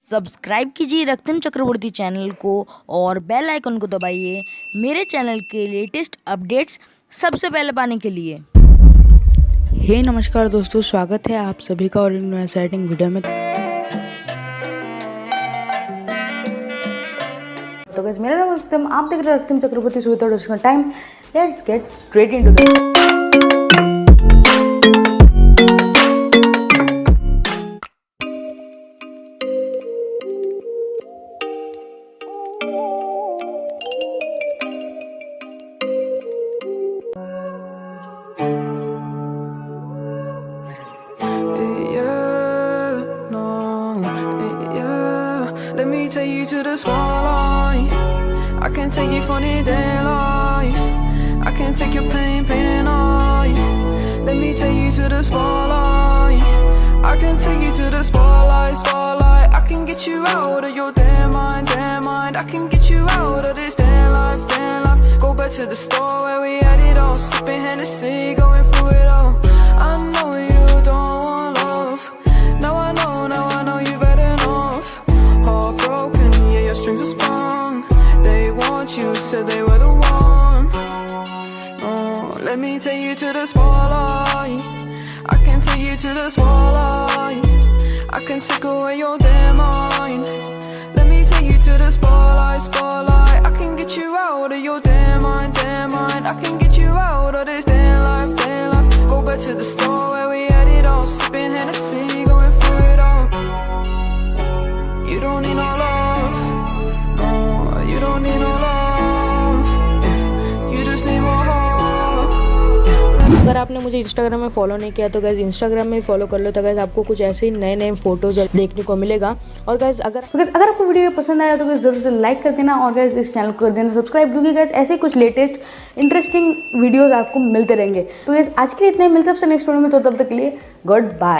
Subscribe कीजिए रक्तिम चक्रवर्ती channel को और बेल आइकन को दबाइए मेरे चैनल के लेटेस्ट अपडेट्स सबसे पहले पाने के लिए। हे नमस्कार दोस्तों, स्वागत है आप सभी का और इन एक्साइटिंग वीडियो में। तो गाइस, मेरा नाम रक्तिम, आप देख रहे हैं Raktim Chakraborty. So without wasting time, let's get straight into this. Let me take you to the spotlight. I can take you funny day life. I can take your pain and I. Let me take you to the spotlight. I can take you to the spotlight. I can get you out of your damn mind. I can get you out of this damn life. Go back to the store where we had it all, sipping Hennessy, going through it all. I know you don't want love. Now I know you've had enough. Heartbroken, yeah, your strings are sprung. They want you, said they were the one. Oh, let me take you to the spotlight. I can take you to the spotlight. I can take away your damn mind. Let me take you to the spotlight. I can get you out of your damn mind. I can get you out of this damn life. Go back to the store where we had it all, sipping Hennessy, going through it all. You don't need no love, no, you don't need no love, you just need more love. अगर आपने मुझे Instagram में follow नहीं किया तो guys Instagram में follow कर लो, तो गाइज आपको कुछ ऐसे ही नए नए फोटोज देखने को मिलेगा। और गाइज अगर आपको वीडियो पसंद आया तो गाइज जरूर से लाइक कर देना और गाइज इस चैनल को कर देना सब्सक्राइब, क्योंकि गाइज ऐसे कुछ लेटेस्ट इंटरेस्टिंग वीडियोस आपको मिलते रहेंगे। तो गाइज आज के लिए इतना ही, मिलते हैं आपसे नेक्स्ट वीडियो में, तो तब तक के लिए गुड बाय।